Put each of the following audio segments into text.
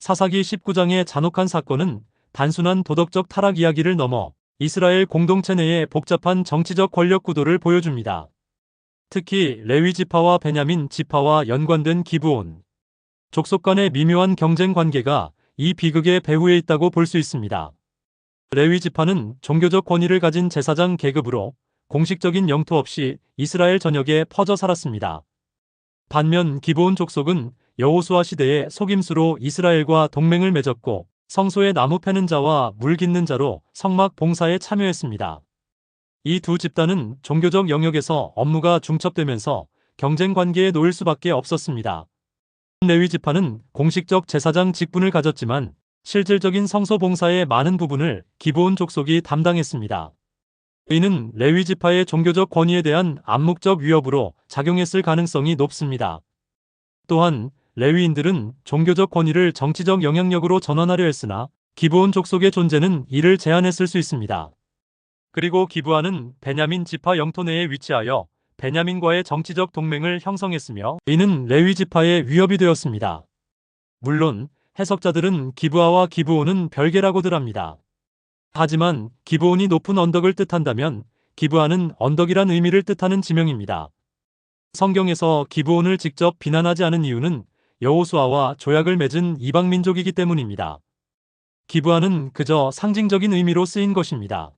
사사기 19장의 잔혹한 사건은 단순한 도덕적 타락 이야기를 넘어 이스라엘 공동체 내의 복잡한 정치적 권력 구도를 보여줍니다. 특히 레위 지파와 베냐민 지파와 연관된 기브온 족속 간의 미묘한 경쟁 관계가 이 비극의 배후에 있다고 볼 수 있습니다. 레위 지파는 종교적 권위를 가진 제사장 계급으로 공식적인 영토 없이 이스라엘 전역에 퍼져 살았습니다. 반면 기브온 족속은 여호수아 시대에 속임수로 이스라엘과 동맹을 맺었고 성소의 나무 패는 자와 물 깃는 자로 성막 봉사에 참여했습니다. 이 두 집단은 종교적 영역에서 업무가 중첩되면서 경쟁 관계에 놓일 수밖에 없었습니다. 레위 지파는 공식적 제사장 직분을 가졌지만 실질적인 성소 봉사의 많은 부분을 기브온 족속이 담당했습니다. 이는 레위 지파의 종교적 권위에 대한 암묵적 위협으로 작용했을 가능성이 높습니다. 또한 레위인들은 종교적 권위를 정치적 영향력으로 전환하려 했으나 기브온 족속의 존재는 이를 제한했을 수 있습니다. 그리고 기브아는 베냐민 지파 영토 내에 위치하여 베냐민과의 정치적 동맹을 형성했으며 이는 레위 지파의 위협이 되었습니다. 물론 해석자들은 기브아와 기브온은 별개라고들 합니다. 하지만 기브온이 높은 언덕을 뜻한다면 기브아는 언덕이란 의미를 뜻하는 지명입니다. 성경에서 기브온을 직접 비난하지 않은 이유는 여호수아와 조약을 맺은 이방 민족이기 때문입니다. 기브아는 그저 상징적인 의미로 쓰인 것입니다.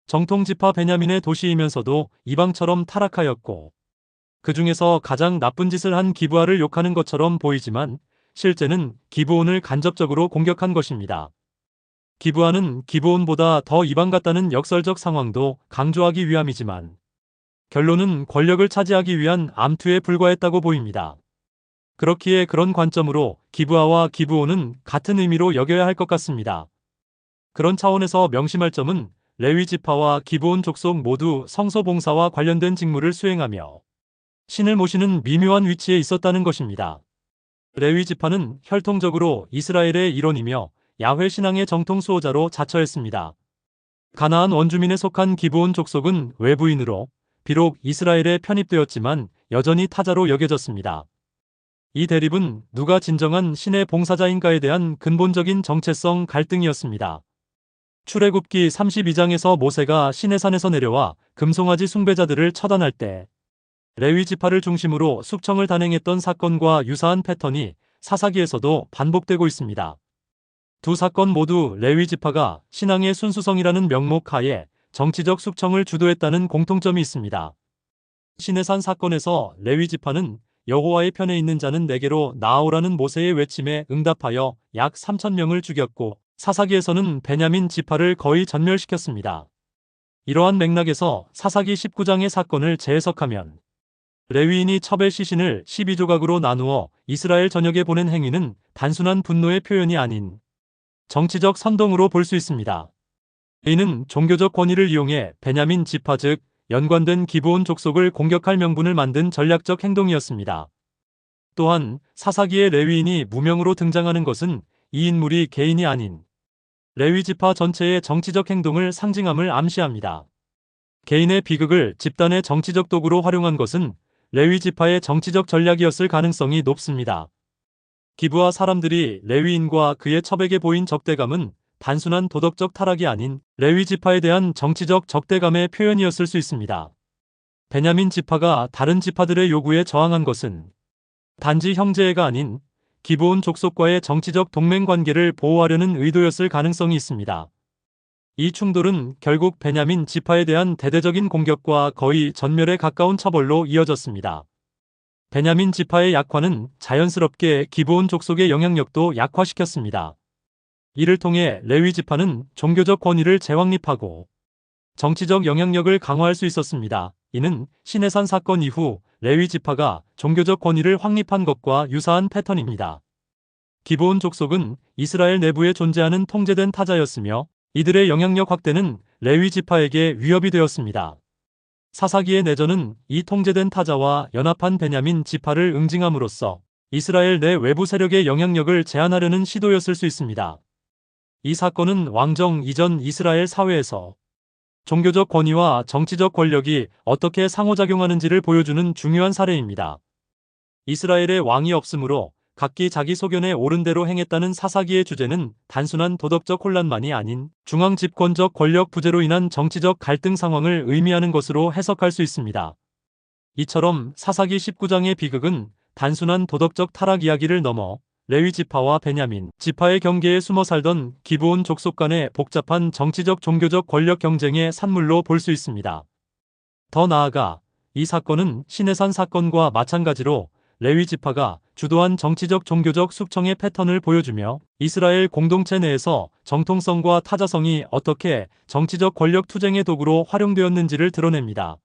정통 지파 베냐민의 도시이면서도 이방처럼 타락하였고 그 중에서 가장 나쁜 짓을 한 기브아를 욕하는 것처럼 보이지만 실제는 기브온을 간접적으로 공격한 것입니다. 기브아는 기브온보다 더 이방 같다는 역설적 상황도 강조하기 위함이지만 결론은 권력을 차지하기 위한 암투에 불과했다고 보입니다. 그렇기에 그런 관점으로 기브아와 기브온은 같은 의미로 여겨야 할 것 같습니다. 그런 차원에서 명심할 점은 레위 지파와 기브온 족속 모두 성소 봉사와 관련된 직무를 수행하며 신을 모시는 미묘한 위치에 있었다는 것입니다. 레위 지파는 혈통적으로 이스라엘의 일원이며 야훼 신앙의 정통 수호자로 자처했습니다. 가나안 원주민에 속한 기브온 족속은 외부인으로 비록 이스라엘에 편입되었지만 여전히 타자로 여겨졌습니다. 이 대립은 누가 진정한 신의 봉사자인가에 대한 근본적인 정체성 갈등이었습니다. 출애굽기 32장에서 모세가 시내산에서 내려와 금송아지 숭배자들을 처단할 때 레위 지파를 중심으로 숙청을 단행했던 사건과 유사한 패턴이 사사기에서도 반복되고 있습니다. 두 사건 모두 레위 지파가 신앙의 순수성이라는 명목 하에 정치적 숙청을 주도했다는 공통점이 있습니다. 시내산 사건에서 레위 지파는 여호와의 편에 있는 자는 내게로 나아오라는 모세의 외침에 응답하여 약 3,000명을 죽였고 사사기에서는 베냐민 지파를 거의 전멸시켰습니다. 이러한 맥락에서 사사기 19장의 사건을 재해석하면 레위인이 첩의 시신을 12조각으로 나누어 이스라엘 전역에 보낸 행위는 단순한 분노의 표현이 아닌 정치적 선동으로 볼 수 있습니다. 이는 종교적 권위를 이용해 베냐민 지파 즉 연관된 기브온 족속을 공격할 명분을 만든 전략적 행동이었습니다. 또한 사사기의 레위인이 무명으로 등장하는 것은 이 인물이 개인이 아닌 레위 지파 전체의 정치적 행동을 상징함을 암시합니다. 개인의 비극을 집단의 정치적 도구로 활용한 것은 레위 지파의 정치적 전략이었을 가능성이 높습니다. 기브아 사람들이 레위인과 그의 첩에게 보인 적대감은 단순한 도덕적 타락이 아닌 레위 지파에 대한 정치적 적대감의 표현이었을 수 있습니다. 베냐민 지파가 다른 지파들의 요구에 저항한 것은 단지 형제애가 아닌 기브온 족속과의 정치적 동맹 관계를 보호하려는 의도였을 가능성이 있습니다. 이 충돌은 결국 베냐민 지파에 대한 대대적인 공격과 거의 전멸에 가까운 처벌로 이어졌습니다. 베냐민 지파의 약화는 자연스럽게 기브온 족속의 영향력도 약화시켰습니다. 이를 통해 레위 지파는 종교적 권위를 재확립하고 정치적 영향력을 강화할 수 있었습니다. 이는 시내산 사건 이후 레위 지파가 종교적 권위를 확립한 것과 유사한 패턴입니다. 기브온 족속은 이스라엘 내부에 존재하는 통제된 타자였으며 이들의 영향력 확대는 레위 지파에게 위협이 되었습니다. 사사기의 내전은 이 통제된 타자와 연합한 베냐민 지파를 응징함으로써 이스라엘 내 외부 세력의 영향력을 제한하려는 시도였을 수 있습니다. 이 사건은 왕정 이전 이스라엘 사회에서 종교적 권위와 정치적 권력이 어떻게 상호작용하는지를 보여주는 중요한 사례입니다. 이스라엘의 왕이 없으므로 각기 자기 소견에 옳은 대로 행했다는 사사기의 주제는 단순한 도덕적 혼란만이 아닌 중앙 집권적 권력 부재로 인한 정치적 갈등 상황을 의미하는 것으로 해석할 수 있습니다. 이처럼 사사기 19장의 비극은 단순한 도덕적 타락 이야기를 넘어 레위 지파와 베냐민 지파의 경계에 숨어 살던 기브온 족속 간의 복잡한 정치적 종교적 권력 경쟁의 산물로 볼 수 있습니다. 더 나아가 이 사건은 시내산 사건과 마찬가지로 레위 지파가 주도한 정치적 종교적 숙청의 패턴을 보여주며 이스라엘 공동체 내에서 정통성과 타자성이 어떻게 정치적 권력 투쟁의 도구로 활용되었는지를 드러냅니다.